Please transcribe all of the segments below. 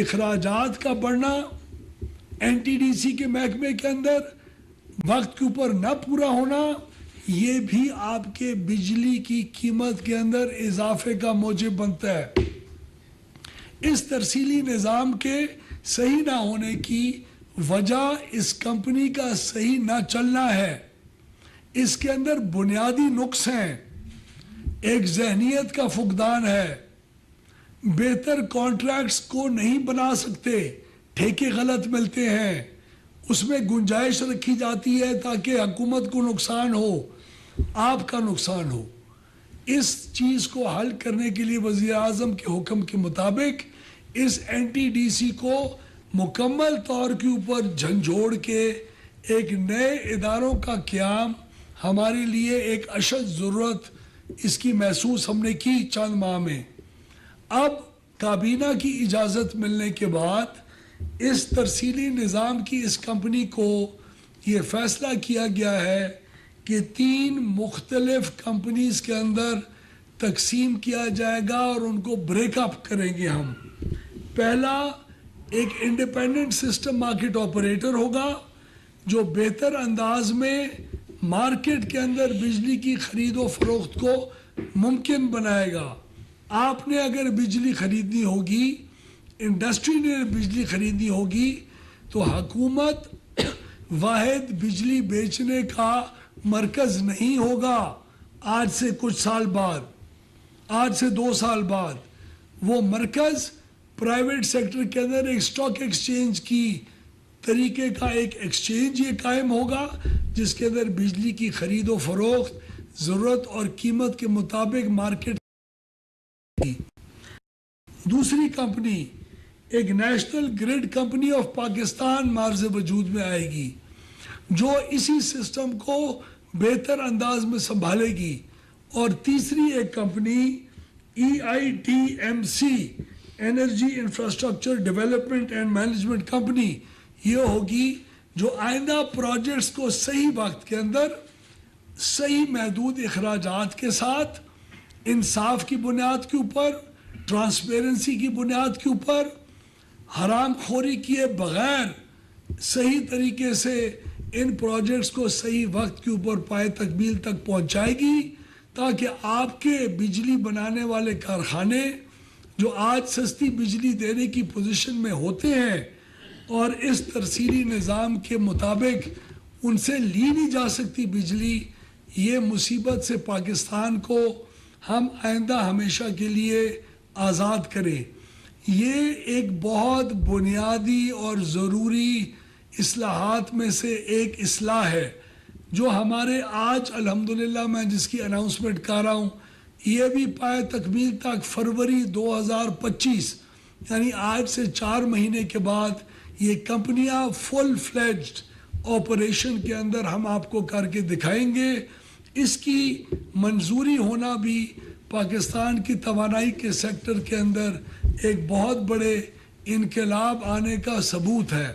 اخراجات کا بڑھنا NTDC کے محکمے کے اندر وقت کے اوپر نہ پورا ہونا، یہ بھی آپ کے بجلی کی قیمت کے اندر اضافے کا موجب بنتا ہے۔ اس ترسیلی نظام کے صحیح نہ ہونے کی وجہ اس کمپنی کا صحیح نہ چلنا ہے۔ اس کے اندر بنیادی نقص ہیں، ایک ذہنیت کا فقدان ہے، بہتر کانٹریکٹس کو نہیں بنا سکتے، ٹھیکے غلط ملتے ہیں، اس میں گنجائش رکھی جاتی ہے تاکہ حکومت کو نقصان ہو، آپ کا نقصان ہو۔ اس چیز کو حل کرنے کے لیے وزیر اعظم کے حکم کے مطابق اس NTDC کو مکمل طور کے اوپر جھنجھوڑ کے ایک نئے اداروں کا قیام ہمارے لیے ایک اشد ضرورت اس کی محسوس ہم نے کی چند ماہ میں۔ اب کابینہ کی اجازت ملنے کے بعد اس ترسیلی نظام کی اس کمپنی کو یہ فیصلہ کیا گیا ہے کہ 3 مختلف کمپنیز کے اندر تقسیم کیا جائے گا اور ان کو بریک اپ کریں گے ہم۔ پہلا ایک انڈیپینڈنٹ سسٹم مارکیٹ آپریٹر ہوگا جو بہتر انداز میں مارکیٹ کے اندر بجلی کی خرید و فروخت کو ممکن بنائے گا۔ آپ نے اگر بجلی خریدنی ہوگی، انڈسٹری نے بجلی خریدنی ہوگی، تو حکومت واحد بجلی بیچنے کا مرکز نہیں ہوگا۔ آج سے کچھ سال بعد، آج سے 2 سال بعد وہ مرکز پرائیویٹ سیکٹر کے اندر ایک سٹاک ایکسچینج کی طریقے کا ایک ایکسچینج یہ قائم ہوگا جس کے اندر بجلی کی خرید و فروخت ضرورت اور قیمت کے مطابق مارکیٹ کی۔ دوسری کمپنی ایک national grid company of Pakistan معرض وجود میں آئے گی جو اسی سسٹم کو بہتر انداز میں سنبھالے گی۔ اور تیسری ایک company EITMC energy infrastructure development and management company یہ ہوگی جو آئندہ پروجیکٹس کو صحیح وقت کے اندر صحیح محدود اخراجات کے ساتھ انصاف کی بنیاد کے اوپر، ٹرانسپیرنسی کی بنیاد کے اوپر، حرام خوری کیے بغیر صحیح طریقے سے ان پروجیکٹس کو صحیح وقت کے اوپر پائے تکمیل تک پہنچائے گی تاکہ آپ کے بجلی بنانے والے کارخانے جو آج سستی بجلی دینے کی پوزیشن میں ہوتے ہیں اور اس ترسیلی نظام کے مطابق ان سے لی نہیں جا سکتی بجلی، یہ مصیبت سے پاکستان کو ہم آئندہ ہمیشہ کے لیے آزاد کریں۔ یہ ایک بہت بنیادی اور ضروری اصلاحات میں سے ایک اصلاح ہے جو ہمارے آج الحمدللہ میں جس کی اناؤنسمنٹ کر رہا ہوں یہ بھی پائے تکمیل تک فروری 2025 یعنی آج سے 4 مہینے کے بعد یہ کمپنیاں فل فلیجڈ آپریشن کے اندر ہم آپ کو کر کے دکھائیں گے۔ اس کی منظوری ہونا بھی پاکستان کی توانائی کے سیکٹر کے اندر ایک بہت بڑے انقلاب آنے کا ثبوت ہے۔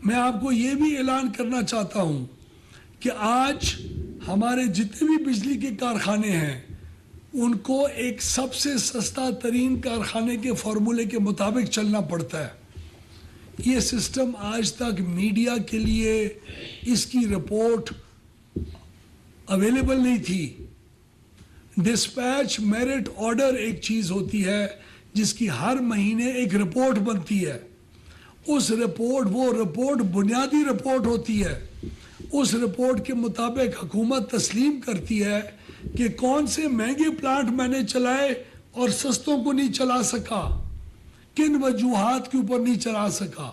میں آپ کو یہ بھی اعلان کرنا چاہتا ہوں کہ آج ہمارے جتنے بھی بجلی کے کارخانے ہیں ان کو ایک سب سے سستا ترین کارخانے کے فارمولے کے مطابق چلنا پڑتا ہے۔ یہ سسٹم آج تک میڈیا کے لیے اس کی رپورٹ اویلیبل نہیں تھی۔ ڈسپیچ میرٹ آرڈر ایک چیز ہوتی ہے جس کی ہر مہینے ایک رپورٹ بنتی ہے۔ اس رپورٹ وہ رپورٹ بنیادی رپورٹ ہوتی ہے۔ اس رپورٹ کے مطابق حکومت تسلیم کرتی ہے کہ کون سے مہنگے پلانٹ میں نے چلائے اور سستوں کو نہیں چلا سکا، کن وجوہات کے اوپر نہیں چلا سکا۔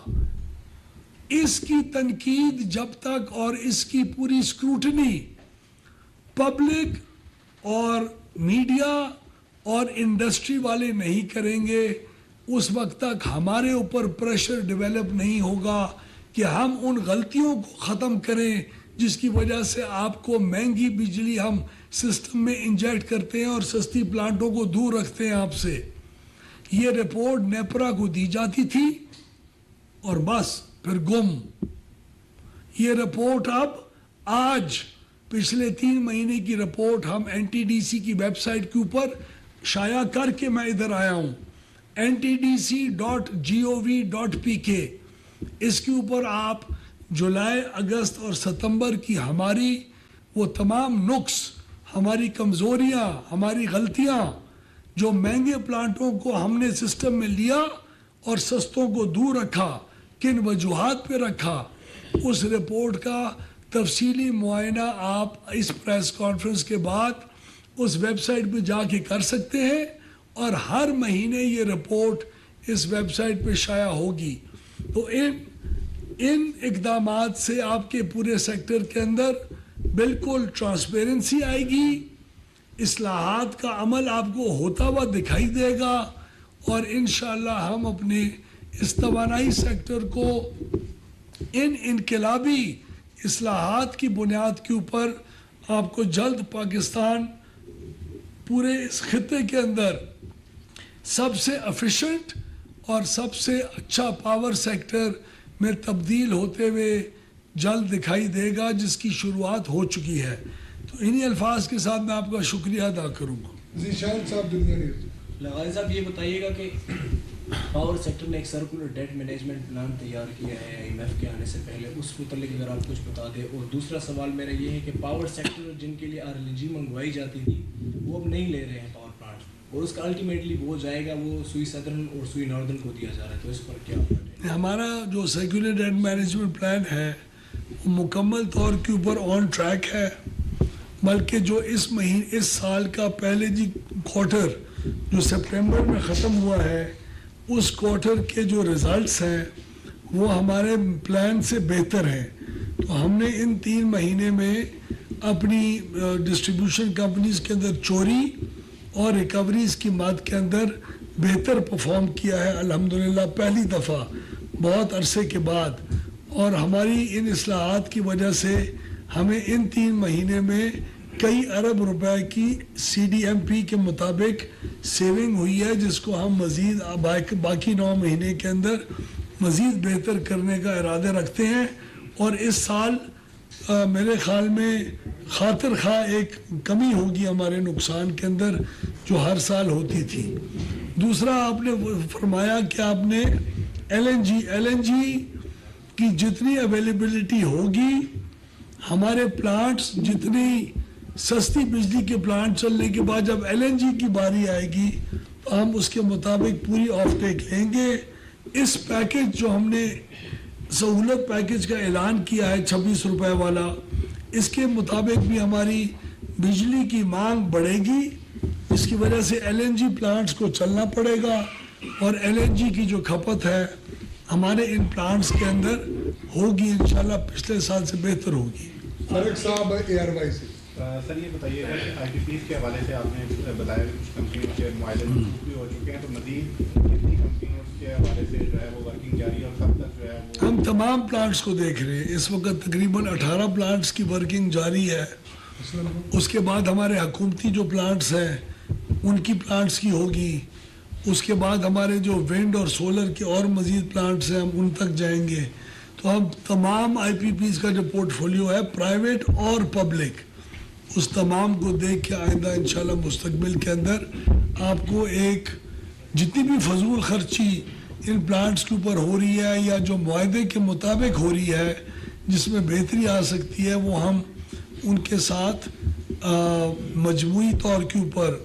اس کی تنقید جب تک اور اس کی پوری اسکروٹنی پبلک اور میڈیا اور انڈسٹری والے نہیں کریں گے اس وقت تک ہمارے اوپر پریشر ڈیولپ نہیں ہوگا کہ ہم ان غلطیوں کو ختم کریں جس کی وجہ سے آپ کو مہنگی بجلی ہم سسٹم میں انجیکٹ کرتے ہیں اور سستی پلانٹوں کو دور رکھتے ہیں آپ سے۔ یہ رپورٹ نیپرا کو دی جاتی تھی اور بس پھر گم۔ یہ رپورٹ اب آج پچھلے 3 مہینے کی رپورٹ ہم NTDC کی ویب سائٹ کے اوپر شائع کر کے میں ادھر آیا ہوں۔ ntdc.gov.pk. اس کے اوپر آپ جولائی اگست اور ستمبر کی ہماری وہ تمام نقص، ہماری کمزوریاں، ہماری غلطیاں، جو مہنگے پلانٹوں کو ہم نے سسٹم میں لیا اور سستوں کو دور رکھا، کن وجوہات پہ رکھا، اس رپورٹ کا تفصیلی معائنہ آپ اس پریس کانفرنس کے بعد اس ویب سائٹ پہ جا کے کر سکتے ہیں، اور ہر مہینے یہ رپورٹ اس ویب سائٹ پہ شائع ہوگی. تو ان اقدامات سے آپ کے پورے سیکٹر کے اندر بالکل ٹرانسپیرنسی آئے گی، اصلاحات کا عمل آپ کو ہوتا ہوا دکھائی دے گا، اور انشاءاللہ ہم اپنے اس توانائی سیکٹر کو ان انقلابی اصلاحات کی بنیاد کے اوپر آپ کو جلد پاکستان پورے اس خطے کے اندر سب سے ایفیشنٹ اور سب سے اچھا پاور سیکٹر میں تبدیل ہوتے ہوئے جلد دکھائی دے گا، جس کی شروعات ہو چکی ہے. تو انہی الفاظ کے ساتھ میں آپ کا شکریہ ادا کروں گا. ذیشان صاحب دنیا نیوز. لغاری صاحب یہ بتائیے گا کہ پاور سیکٹر نے ایک سرکولر ڈیٹ مینجمنٹ پلان تیار کیا ہے IMF کے آنے سے پہلے، اس متعلق اگر آپ کچھ بتا دیں. اور دوسرا سوال میرا یہ ہے کہ پاور سیکٹر جن کے لیے RLNG منگوائی جاتی تھی وہ اب نہیں لے رہے ہیں پاور پلانٹ، اور اس کا الٹیمیٹلی وہ جائے گا، وہ سوئی سدرن اور سوئی ناردرن کو دیا جا رہا ہے. تو اس پر کیا ہمارا جو سرکولر ڈیٹ مینجمنٹ پلان ہے وہ مکمل طور کے اوپر آن ٹریک ہے، بلکہ جو اس سال کا پہلے کوارٹر جو سپٹمبر میں ختم ہوا ہے، اس کوارٹر کے جو ریزلٹس ہیں وہ ہمارے پلان سے بہتر ہیں. تو ہم نے ان 3 مہینے میں اپنی ڈسٹریبیوشن کمپنیز کے اندر چوری اور ریکوریز کی مد کے اندر بہتر پرفارم کیا ہے الحمدللہ، پہلی دفعہ بہت عرصے کے بعد. اور ہماری ان اصلاحات کی وجہ سے ہمیں ان 3 مہینے میں کئی ارب روپے کی CDMP کے مطابق سیونگ ہوئی ہے، جس کو ہم مزید باقی 9 مہینے کے اندر مزید بہتر کرنے کا ارادہ رکھتے ہیں. اور اس سال میرے خیال میں خاطر خواہ ایک کمی ہوگی ہمارے نقصان کے اندر جو ہر سال ہوتی تھی. دوسرا آپ نے فرمایا کہ آپ نے LNG کی جتنی اویلیبلٹی ہوگی، ہمارے پلانٹس جتنی سستی بجلی کے پلانٹ چلنے کے بعد جب LNG کی باری آئے گی تو ہم اس کے مطابق پوری آف ٹیک لیں گے. اس پیکج جو ہم نے سہولت پیکج کا اعلان کیا ہے 26 روپے والا، اس کے مطابق بھی ہماری بجلی کی مانگ بڑھے گی، اس کی وجہ سے LNG پلانٹس کو چلنا پڑے گا، اور LNG کی جو کھپت ہے ہمارے ان پلانٹس کے اندر ہوگی انشاءاللہ پچھلے سال سے بہتر ہوگی. فاروق صاحب ARY سے. سر یہ بتائیے گا کہ IPPs کے حوالے سے آپ نے بتایا کہ کچھ کمپنیوں کے معاہدے بھی ہو چکے ہیں، تو مزید کتنی کمپنیوں کے حوالے سے جو ہے وہ ورکنگ جاری ہے اور کب تک جو ہے وہ؟ ہم تمام پلانٹس کو دیکھ رہے ہیں، اس وقت تقریباً 18 پلانٹس کی ورکنگ جاری ہے. اس کے بعد ہمارے حکومتی جو پلانٹس ہیں ان کی پلانٹس کی ہوگی، اس کے بعد ہمارے جو ونڈ اور سولر کے اور مزید پلانٹس ہیں ہم ان تک جائیں گے. تو ہم تمام IPPs کا جو پورٹ فولیو ہے پرائیویٹ اور پبلک، اس تمام کو دیکھ کے آئندہ انشاءاللہ مستقبل کے اندر آپ کو ایک جتنی بھی فضول خرچی ان پلانٹس کے اوپر ہو رہی ہے یا جو معاہدے کے مطابق ہو رہی ہے جس میں بہتری آ سکتی ہے، وہ ہم ان کے ساتھ مجموعی طور کے اوپر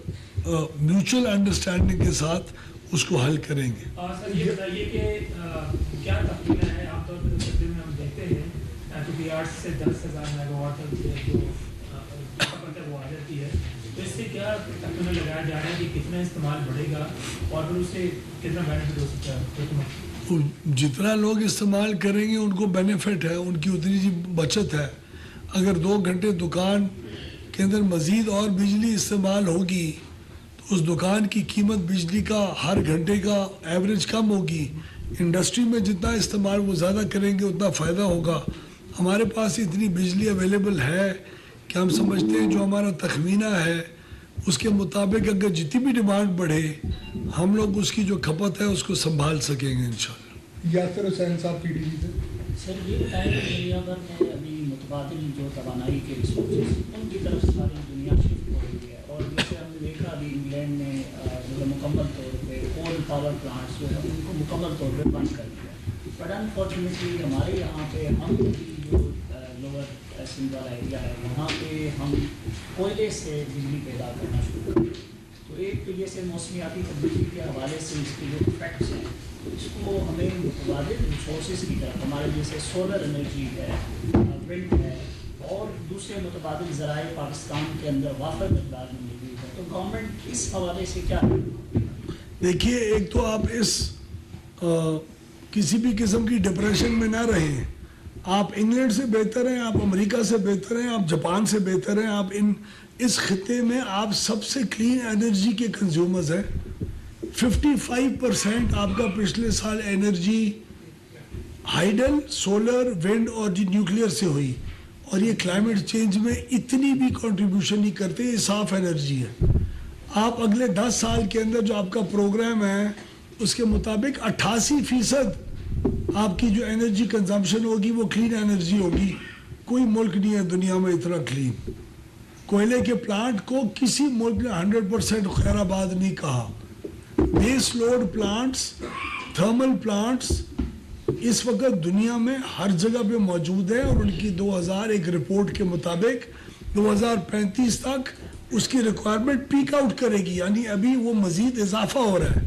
میوچل انڈرسٹینڈنگ کے ساتھ اس کو حل کریں گے. سر یہ بتائیے کہ کیا تخمینہ ہے عام طور پر سیکٹر میں ہم دیکھتے ہیں کہ 8 سے 10,000 میگا واٹ تک جو کھپت ہے وہ آ جاتی ہے، تو اس سے کیا تخمینہ لگایا جا رہا ہے کہ کتنا استعمال بڑھے گا اور پھر اس سے کتنا بینیفٹ ہو سکتا ہے؟ جتنا لوگ استعمال کریں گے ان کو بینیفٹ ہے، ان کی اتنی سی بچت ہے. اگر 2 گھنٹے دکان کے اندر مزید اور بجلی استعمال ہوگی تو اس دکان کی قیمت بجلی کا ہر گھنٹے کا ایوریج کم ہوگی. انڈسٹری میں جتنا استعمال وہ زیادہ کریں گے اتنا فائدہ ہوگا. ہمارے پاس اتنی بجلی اویلیبل ہے کہ ہم سمجھتے ہیں جو ہمارا تخمینہ ہے اس کے مطابق اگر جتنی بھی ڈیمانڈ بڑھے ہم لوگ اس کی جو کھپت ہے اس کو سنبھال سکیں گے انشاءاللہ. یاسر حسین صاحب PTV سے. سر یہ بتائیں کہ دنیا بھر میں ابھی متبادل جو توانائی کے ریسورسز ان کی طرف ساری دنیا شفٹ ہو رہی ہے، اور جیسے ہم نے دیکھا ابھی انگلینڈ میں مکمل طور پہ کول پاور پاور پلانٹس جو ہے ان کو مکمل طور پہ بند کر دیا. بٹ انفارچونیٹلی ہمارے یہاں پہ ہم جو لوور سندھ والا ایریا ہے وہاں پہ ہم کوئلے سے بجلی پیدا کرنا شروع کر دیا. تو ایک تو یہ سے موسمیاتی تبدیلی کے حوالے سے اس کے جو افیکٹس ہیں اس کو ہمیں متبادل ریسورسز کی طرف ہمارے جیسے سولر انرجی ہے, ونڈ ہے اور دوسرے متبادل ذرائع پاکستان کے اندر وافر مقدار میں موجود ہے. تو گورنمنٹ اس حوالے سے کیا ہے؟ دیکھیے, ایک تو آپ اس کسی بھی قسم کی ڈپریشن میں نہ رہیں. آپ انگلینڈ سے بہتر ہیں, آپ امریکہ سے بہتر ہیں, آپ جاپان سے بہتر ہیں. آپ اس خطے میں آپ سب سے کلین انرجی کے کنزیومرز ہیں. 55% آپ کا پچھلے سال انرجی ہائیڈل, سولر, ونڈ اور نیوکلیئر سے ہوئی. اور یہ کلائمیٹ چینج میں اتنی بھی کنٹریبیوشن نہیں کرتے. یہ صاف انرجی ہے. آپ اگلے 10 سال کے اندر جو آپ کا پروگرام ہے اس کے مطابق 88% آپ کی جو انرجی کنزمپشن ہوگی وہ کلین انرجی ہوگی. کوئی ملک نہیں ہے دنیا میں اتنا کلین. کوئلے کے پلانٹ کو کسی ملک نے 100% خیر آباد نہیں کہا. بیس لوڈ پلانٹس, تھرمل پلانٹس اس وقت دنیا میں ہر جگہ پہ موجود ہے, اور ان کی 2000 ایک رپورٹ کے مطابق 2035 تک اس کی ریکوائرمنٹ پیک آؤٹ کرے گی. یعنی ابھی وہ مزید اضافہ ہو رہا ہے.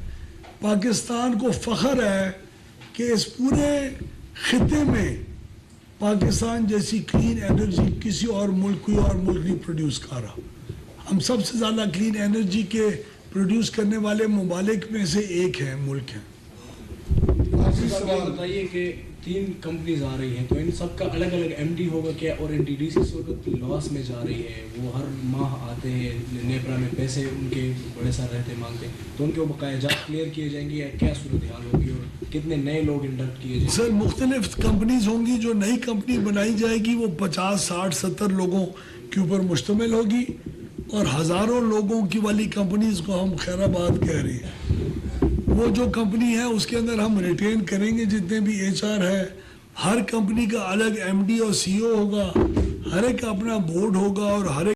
پاکستان کو فخر ہے کہ اس پورے خطے میں پاکستان جیسی کلین انرجی کسی اور ملک, کوئی اور ملک نہیں پروڈیوس کر رہا. ہم سب سے زیادہ کلین انرجی کے پروڈیوس کرنے والے ممالک میں سے ایک ہے, ملک ہیں. آخری یہ سوال بتائیے کہ 3 کمپنیز آ رہی ہیں تو ان سب کا الگ الگ ایم ڈی ہوگا کیا, اور این ٹی ڈی سی اس وقت لاس میں جا رہی ہے. وہ ہر ماہ آتے ہیں نیپرا میں پیسے ان کے بڑے سر رہتے مانگتے ہیں, تو ان کے بقایا جات کلیئر کیے جائیں گے یا کیا صورتحال ہوگی, اور کتنے نئے لوگ انڈکٹ کیے جائیں گے؟ سر مختلف کمپنیز ہوں گی. جو نئی کمپنی بنائی جائے گی وہ 50, 60, 70 لوگوں کے اوپر مشتمل ہوگی, اور ہزاروں لوگوں کی والی کمپنیز کو ہم خیر آباد کہہ رہے ہیں. وہ جو کمپنی ہے اس کے اندر ہم ریٹین کریں گے جتنے بھی ایچ آر ہے. ہر کمپنی کا الگ ایم ڈی اور سی او ہوگا, ہر ایک کا اپنا بورڈ ہوگا, اور ہر ایک